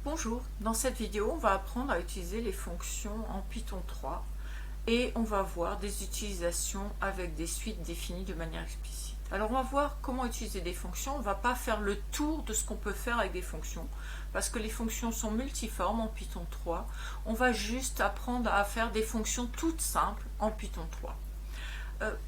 Bonjour, dans cette vidéo on va apprendre à utiliser les fonctions en Python 3 et on va voir des utilisations avec des suites définies de manière explicite. Alors on va voir comment utiliser des fonctions, on ne va pas faire le tour de ce qu'on peut faire avec des fonctions parce que les fonctions sont multiformes en Python 3, on va juste apprendre à faire des fonctions toutes simples en Python 3.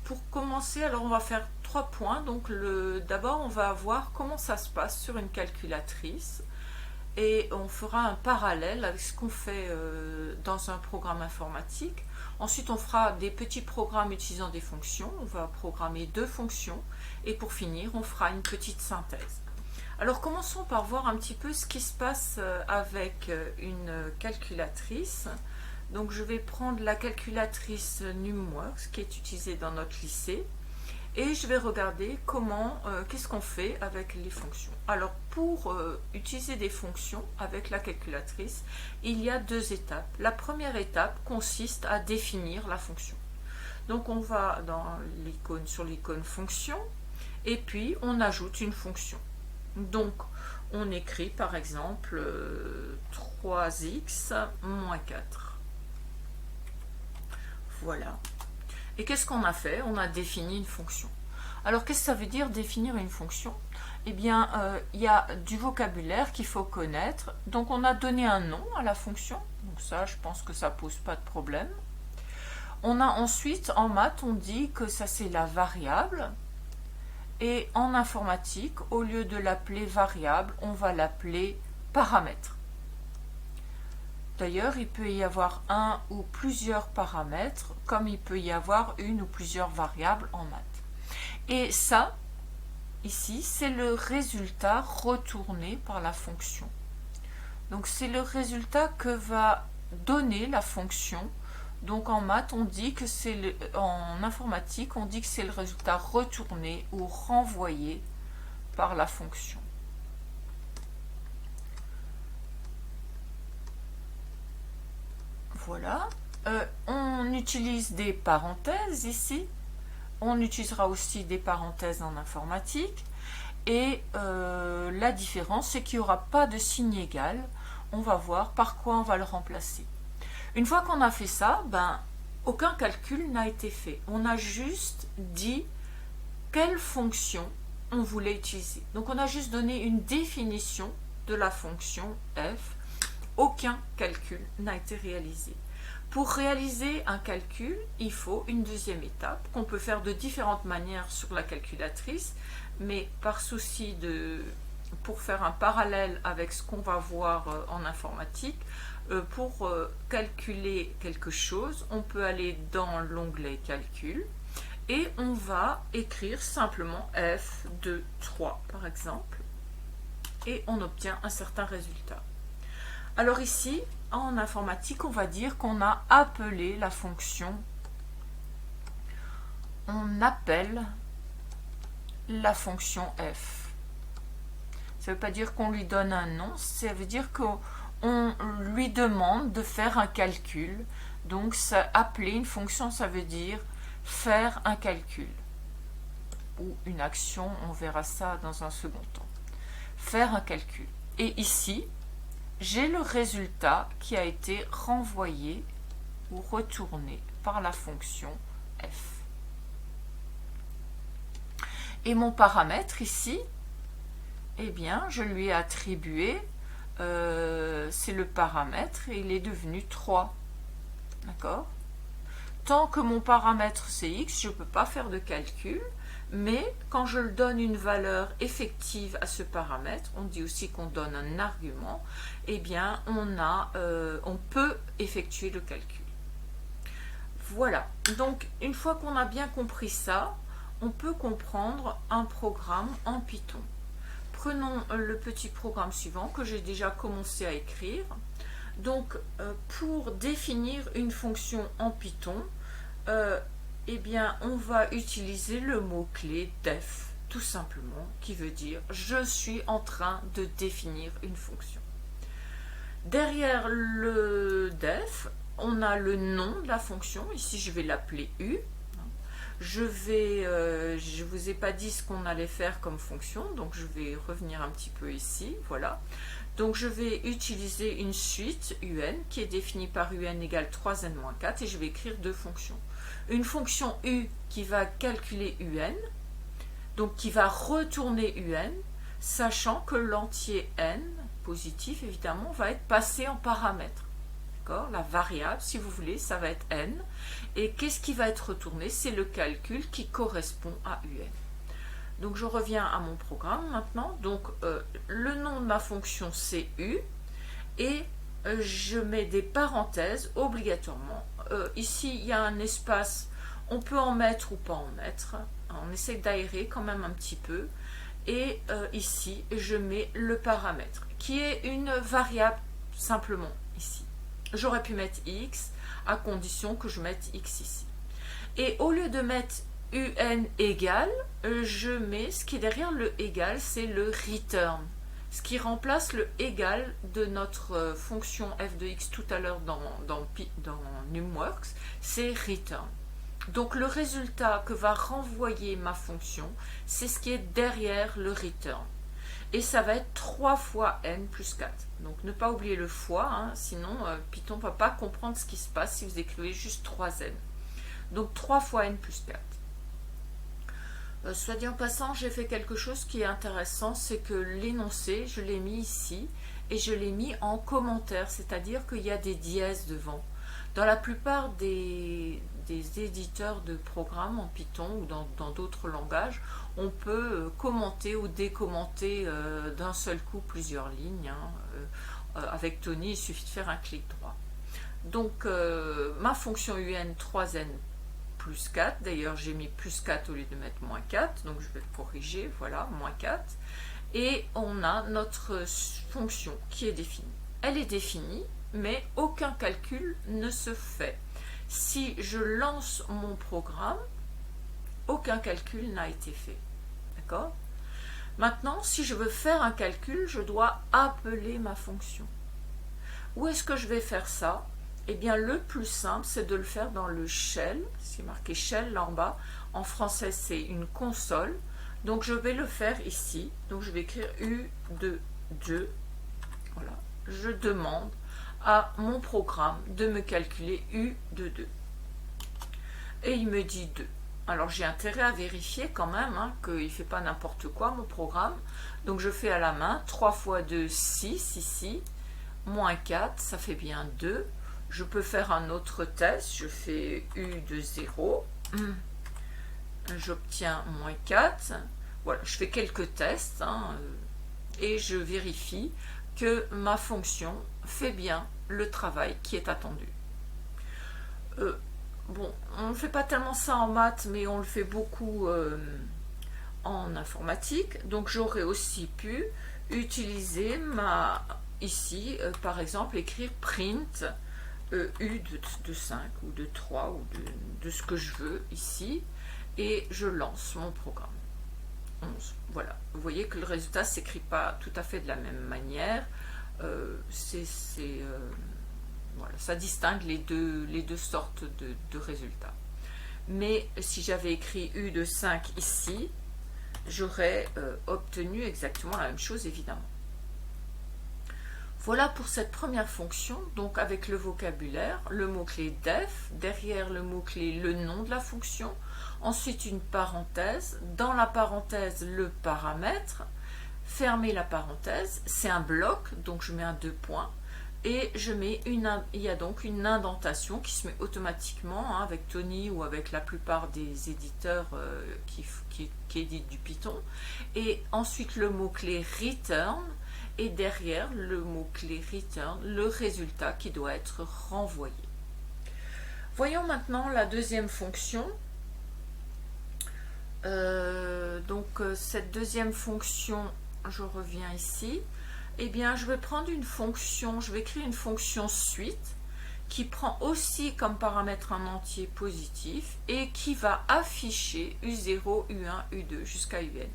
Pour commencer, alors on va faire 3 points. Donc d'abord on va voir comment ça se passe sur une calculatrice. Et on fera un parallèle avec ce qu'on fait dans un programme informatique. Ensuite, on fera des petits programmes utilisant des fonctions. On va programmer 2 fonctions. Et pour finir, on fera une petite synthèse. Alors, commençons par voir un petit peu ce qui se passe avec une calculatrice. Donc, je vais prendre la calculatrice NumWorks qui est utilisée dans notre lycée. Et je vais regarder qu'est-ce qu'on fait avec les fonctions. Alors pour utiliser des fonctions avec la calculatrice, il y a 2 étapes. La première étape consiste à définir la fonction. Donc on va sur l'icône fonction et puis on ajoute une fonction. Donc on écrit par exemple 3x moins 4. Voilà. Et qu'est-ce qu'on a fait? On a défini une fonction. Alors, qu'est-ce que ça veut dire définir une fonction? Eh bien, il y a du vocabulaire qu'il faut connaître. Donc, on a donné un nom à la fonction. Donc ça, je pense que ça ne pose pas de problème. On a ensuite, en maths, on dit que ça, c'est la variable. Et en informatique, au lieu de l'appeler variable, on va l'appeler paramètre. D'ailleurs, il peut y avoir un ou plusieurs paramètres, comme il peut y avoir une ou plusieurs variables en maths. Et ça, ici, c'est le résultat retourné par la fonction. Donc, c'est le résultat que va donner la fonction. Donc, en maths, on dit que en informatique, on dit que c'est le résultat retourné ou renvoyé par la fonction. Voilà. On utilise des parenthèses ici. On utilisera aussi des parenthèses en informatique. Et la différence, c'est qu'il n'y aura pas de signe égal. On va voir par quoi on va le remplacer. Une fois qu'on a fait ça, aucun calcul n'a été fait. On a juste dit quelle fonction on voulait utiliser. Donc on a juste donné une définition de la fonction f. Aucun calcul n'a été réalisé. Pour réaliser un calcul, il faut une deuxième étape qu'on peut faire de différentes manières sur la calculatrice, mais pour faire un parallèle avec ce qu'on va voir en informatique, pour calculer quelque chose, on peut aller dans l'onglet calcul et on va écrire simplement f de 3 par exemple et on obtient un certain résultat. Alors ici, en informatique, on va dire qu'on a appelé la fonction. On appelle la fonction f. Ça ne veut pas dire qu'on lui donne un nom, ça veut dire qu'on lui demande de faire un calcul. Donc, appeler une fonction, ça veut dire faire un calcul. Ou une action, on verra ça dans un second temps. Faire un calcul. Et ici, j'ai le résultat qui a été renvoyé ou retourné par la fonction f. Et mon paramètre ici, eh bien, je lui ai attribué, c'est le paramètre, et il est devenu 3. D'accord? Tant que mon paramètre c'est x, je ne peux pas faire de calcul, mais quand je donne une valeur effective à ce paramètre, on dit aussi qu'on donne un argument, eh bien on peut effectuer le calcul. Voilà, donc une fois qu'on a bien compris ça, on peut comprendre un programme en Python. Prenons le petit programme suivant que j'ai déjà commencé à écrire. Donc pour définir une fonction en Python, eh bien, on va utiliser le mot-clé def, tout simplement, qui veut dire « je suis en train de définir une fonction ». Derrière le def, on a le nom de la fonction. Ici, je vais l'appeler u. Je vous ai pas dit ce qu'on allait faire comme fonction, donc je vais revenir un petit peu ici. Voilà. Donc je vais utiliser une suite UN qui est définie par UN égale 3n-4 et je vais écrire deux fonctions. Une fonction U qui va calculer UN, donc qui va retourner UN, sachant que l'entier n, positif évidemment, va être passé en paramètre. La variable, si vous voulez, ça va être n. Et qu'est-ce qui va être retourné? C'est le calcul qui correspond à UN. Donc je reviens à mon programme maintenant. Donc le nom de ma fonction c'est U et je mets des parenthèses obligatoirement. Ici il y a un espace, on peut en mettre ou pas en mettre. On essaie d'aérer quand même un petit peu. Et ici je mets le paramètre qui est une variable simplement ici. J'aurais pu mettre x à condition que je mette x ici. Et au lieu de mettre UN égale, je mets ce qui est derrière le égal, c'est le return. Ce qui remplace le égal de notre fonction f de x tout à l'heure dans NumWorks, c'est return. Donc le résultat que va renvoyer ma fonction, c'est ce qui est derrière le return. Et ça va être 3 fois n plus 4. Donc ne pas oublier le fois, hein, sinon Python ne va pas comprendre ce qui se passe si vous écrivez juste 3n. Donc 3 fois n plus 4. Soit dit en passant, j'ai fait quelque chose qui est intéressant, c'est que l'énoncé, je l'ai mis ici, et je l'ai mis en commentaire, c'est-à-dire qu'il y a des dièses devant. Dans la plupart des éditeurs de programmes en Python ou dans d'autres langages, on peut commenter ou décommenter d'un seul coup plusieurs lignes. Avec Tony, il suffit de faire un clic droit. Donc, ma fonction UN 3n plus 4, d'ailleurs j'ai mis plus 4 au lieu de mettre moins 4, donc je vais le corriger, voilà, moins 4. Et on a notre fonction qui est définie. Elle est définie, mais aucun calcul ne se fait. Si je lance mon programme, aucun calcul n'a été fait. D'accord? Maintenant, si je veux faire un calcul, je dois appeler ma fonction. Où est-ce que je vais faire ça? Eh bien, le plus simple, c'est de le faire dans le shell. C'est marqué shell là en bas. En français, c'est une console. Donc, je vais le faire ici. Donc, je vais écrire U de 2. Voilà. Je demande à mon programme de me calculer U de 2. Et il me dit 2. Alors, j'ai intérêt à vérifier quand même hein, qu'il ne fait pas n'importe quoi, mon programme. Donc, je fais à la main 3 fois 2, 6 ici. Moins 4, ça fait bien 2. Je peux faire un autre test. Je fais U de 0. J'obtiens moins 4. Voilà, je fais quelques tests hein, et je vérifie que ma fonction fait bien le travail qui est attendu. Bon, on ne fait pas tellement ça en maths, mais on le fait beaucoup en informatique. Donc j'aurais aussi pu utiliser ici, par exemple, écrire print U de 5 ou de 3 ou de ce que je veux ici, et je lance mon programme. 11. Voilà, vous voyez que le résultat ne s'écrit pas tout à fait de la même manière. Voilà, ça distingue les deux sortes de résultats. Mais si j'avais écrit U de 5 ici, j'aurais obtenu exactement la même chose, évidemment. Voilà pour cette première fonction, donc avec le vocabulaire, le mot-clé def, derrière le mot-clé le nom de la fonction, ensuite une parenthèse, dans la parenthèse le paramètre, fermer la parenthèse, c'est un bloc, donc je mets un 2 points, et il y a donc une indentation qui se met automatiquement hein, avec Tony ou avec la plupart des éditeurs qui éditent du Python, et ensuite le mot-clé return, et derrière le mot-clé return, le résultat qui doit être renvoyé. Voyons maintenant la deuxième fonction. Cette deuxième fonction, je reviens ici. Eh bien, je vais prendre une fonction, je vais créer une fonction suite qui prend aussi comme paramètre un entier positif et qui va afficher U0, U1, U2 jusqu'à UN.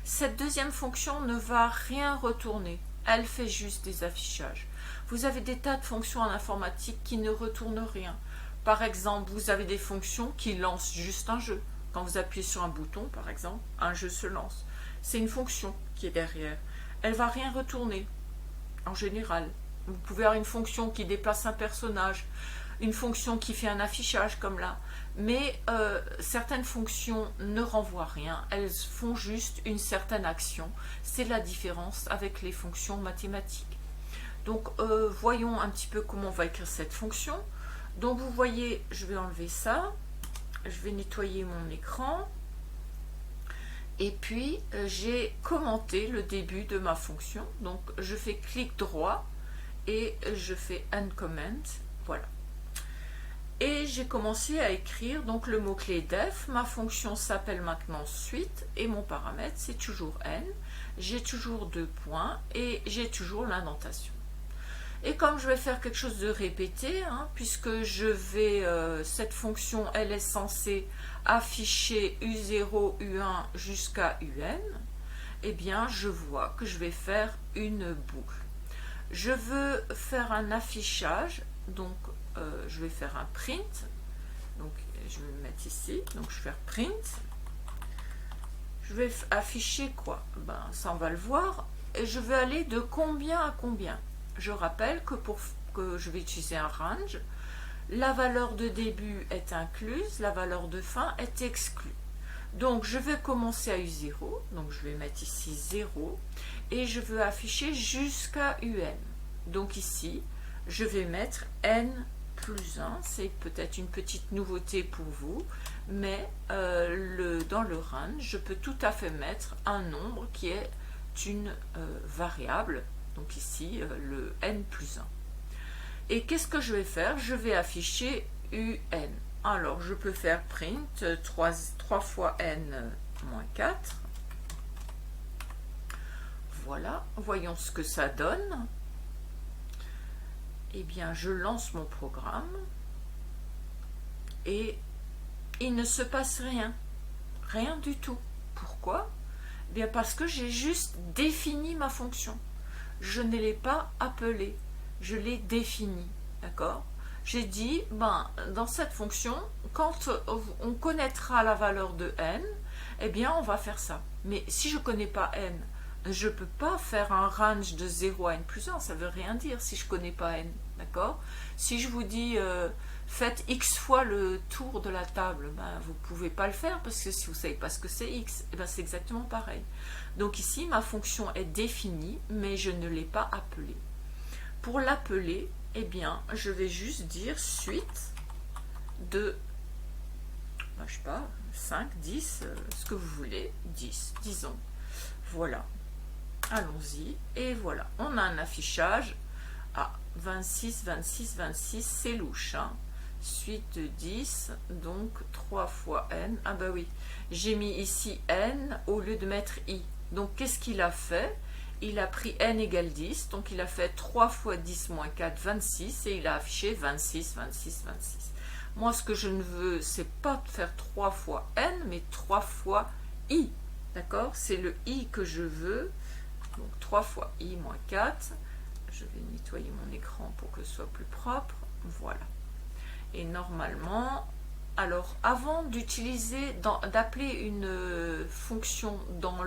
Cette deuxième fonction ne va rien retourner, elle fait juste des affichages. Vous avez des tas de fonctions en informatique qui ne retournent rien. Par exemple, vous avez des fonctions qui lancent juste un jeu. Quand vous appuyez sur un bouton, par exemple, un jeu se lance. C'est une fonction qui est derrière. Elle ne va rien retourner. en général. Vous pouvez avoir une fonction qui déplace un personnage, une fonction qui fait un affichage comme là, mais certaines fonctions ne renvoient rien, elles font juste une certaine action. C'est la différence avec les fonctions mathématiques. Donc voyons un petit peu comment on va écrire cette fonction. Donc vous voyez, je vais enlever ça, je vais nettoyer mon écran, et puis j'ai commenté le début de ma fonction. Donc je fais clic droit et je fais uncomment, voilà. Et j'ai commencé à écrire donc le mot-clé def. Ma fonction s'appelle maintenant suite et mon paramètre c'est toujours n. J'ai toujours 2 points et j'ai toujours l'indentation. Et comme je vais faire quelque chose de répété, puisque je vais, cette fonction elle est censée afficher U0, U1 jusqu'à UN, eh bien je vois que je vais faire une boucle. Je veux faire un affichage, donc je vais faire un print, donc je vais me mettre ici, donc je vais faire print. Je vais afficher quoi? Ben, ça on va le voir, et je vais aller de combien à combien. Je rappelle que pour que je vais utiliser un range, la valeur de début est incluse, la valeur de fin est exclue. Donc je vais commencer à U0, donc je vais mettre ici 0, et je veux afficher jusqu'à UN. Donc ici, je vais mettre N plus 1, c'est peut-être une petite nouveauté pour vous, mais dans le range, je peux tout à fait mettre un nombre qui est une variable, donc ici le N plus 1. Et qu'est-ce que je vais faire? Je vais afficher UN. Alors je peux faire print 3 fois N moins 4. Voilà, voyons ce que ça donne. Eh bien, je lance mon programme et il ne se passe rien. Rien du tout. Pourquoi? Eh bien, parce que j'ai juste défini ma fonction. Je ne l'ai pas appelée. Je l'ai définie. D'accord? J'ai dit, dans cette fonction, quand on connaîtra la valeur de n, eh bien, on va faire ça. Mais si je ne connais pas n, je ne peux pas faire un range de 0 à n plus 1, ça ne veut rien dire si je ne connais pas n, d'accord? Si je vous dis faites x fois le tour de la table, vous ne pouvez pas le faire parce que si vous ne savez pas ce que c'est x, c'est exactement pareil. Donc ici, ma fonction est définie, mais je ne l'ai pas appelée. Pour l'appeler, eh bien, je vais juste dire suite de, je sais pas, 5, 10, ce que vous voulez, 10, disons. Voilà. Allons-y, et voilà, on a un affichage à 26, 26, 26, c'est louche, suite de 10, donc 3 fois n, ah bah oui, j'ai mis ici n au lieu de mettre i, donc qu'est-ce qu'il a fait? Il a pris n égale 10, donc il a fait 3 fois 10 moins 4, 26, et il a affiché 26, 26, 26. Moi, ce que je ne veux, c'est pas faire 3 fois n, mais 3 fois i, d'accord? C'est le i que je veux. Donc 3 fois i moins 4, je vais nettoyer mon écran pour que ce soit plus propre, voilà. Et normalement, alors avant d'utiliser, d'appeler une fonction dans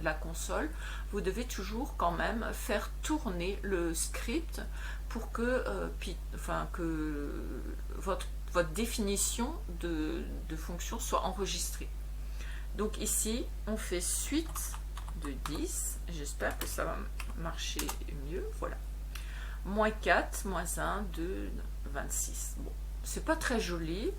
la console, vous devez toujours quand même faire tourner le script pour que, votre définition de fonction soit enregistrée. Donc ici, on fait suite de 10, j'espère que ça va marcher mieux, voilà. Moins 4, moins 1, 2, 26. Bon, c'est pas très joli,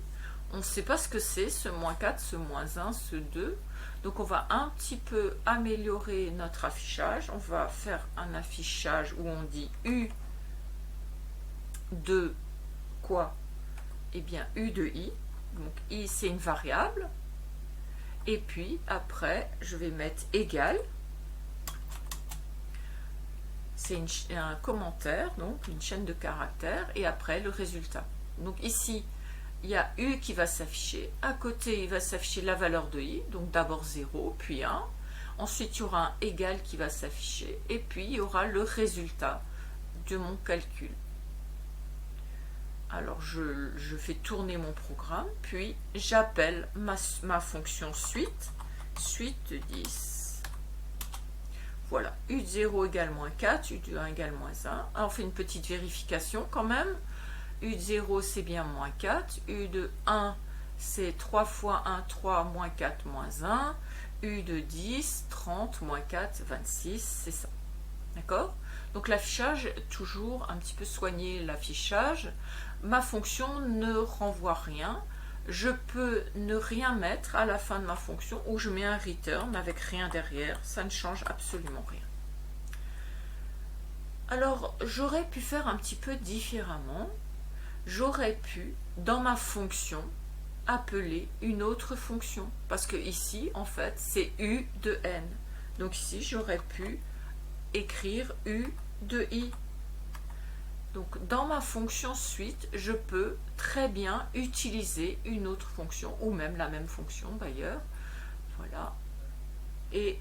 on ne sait pas ce que c'est, ce moins 4, ce moins 1, ce 2. Donc on va un petit peu améliorer notre affichage, on va faire un affichage où on dit U de quoi? Eh bien U de I, donc I c'est une variable. Et puis après, je vais mettre égal. C'est un commentaire, donc une chaîne de caractères, et après le résultat. Donc ici, il y a U qui va s'afficher. À côté, il va s'afficher la valeur de I, donc d'abord 0, puis 1. Ensuite, il y aura un égal qui va s'afficher, et puis il y aura le résultat de mon calcul. Alors, je fais tourner mon programme, puis j'appelle ma fonction suite de 10. voilà, u de 0 égale moins 4, u de 1 égale moins 1. Alors on fait une petite vérification quand même. U de 0 c'est bien moins 4, u de 1 c'est 3 fois 1, 3, moins 4, moins 1, u de 10, 30, moins 4, 26, c'est ça. D'accord? Donc l'affichage, toujours un petit peu soigner l'affichage. Ma fonction ne renvoie rien. Je peux ne rien mettre à la fin de ma fonction ou je mets un return avec rien derrière. Ça ne change absolument rien. Alors, j'aurais pu faire un petit peu différemment. J'aurais pu, dans ma fonction, appeler une autre fonction. Parce que ici, en fait, c'est u de n. Donc ici, j'aurais pu écrire u de i. Donc dans ma fonction suite, je peux très bien utiliser une autre fonction, ou même la même fonction d'ailleurs. Voilà. Et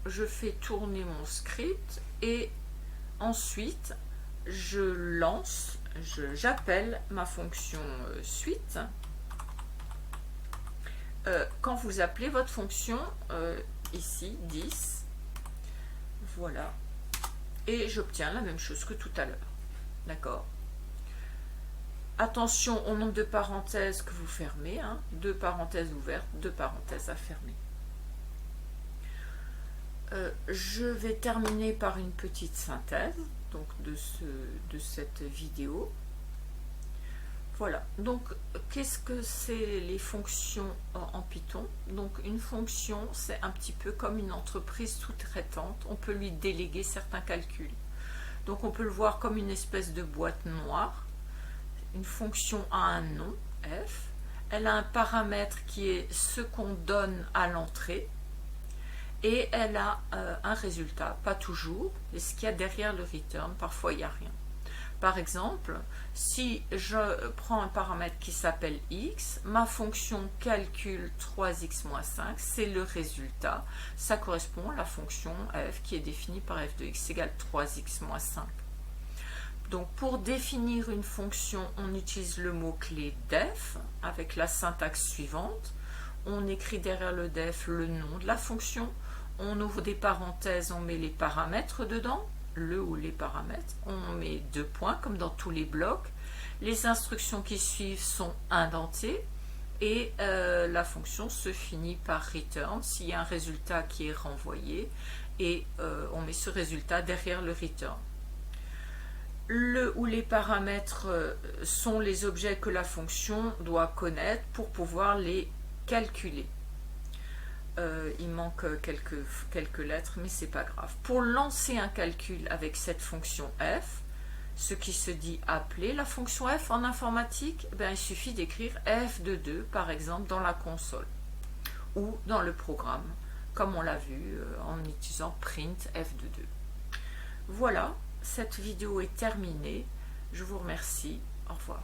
je fais tourner mon script et ensuite je lance, j'appelle ma fonction suite. Quand vous appelez votre fonction, ici 10, voilà, et j'obtiens la même chose que tout à l'heure. D'accord? Attention au nombre de parenthèses que vous fermez, hein, 2 parenthèses ouvertes, 2 parenthèses à fermer. Je vais terminer par une petite synthèse donc de cette vidéo. Voilà, donc qu'est-ce que c'est les fonctions en Python? Donc une fonction, c'est un petit peu comme une entreprise sous-traitante, on peut lui déléguer certains calculs. Donc on peut le voir comme une espèce de boîte noire. Une fonction a un nom, f, elle a un paramètre qui est ce qu'on donne à l'entrée, et elle a un résultat, pas toujours, et ce qu'il y a derrière le return, parfois il n'y a rien. Par exemple, si je prends un paramètre qui s'appelle x, ma fonction calcul 3x moins 5, c'est le résultat. Ça correspond à la fonction f qui est définie par f de x égale 3x moins 5. Donc pour définir une fonction, on utilise le mot-clé def avec la syntaxe suivante. On écrit derrière le def le nom de la fonction. On ouvre des parenthèses, on met les paramètres dedans. Le ou les paramètres, on met 2 points comme dans tous les blocs. Les instructions qui suivent sont indentées et la fonction se finit par return s'il y a un résultat qui est renvoyé et on met ce résultat derrière le return. Le ou les paramètres sont les objets que la fonction doit connaître pour pouvoir les calculer. Il manque quelques lettres, mais c'est pas grave. Pour lancer un calcul avec cette fonction f, ce qui se dit appeler la fonction f en informatique, il suffit d'écrire f de 2, par exemple, dans la console ou dans le programme, comme on l'a vu en utilisant print f de 2. Voilà, cette vidéo est terminée. Je vous remercie. Au revoir.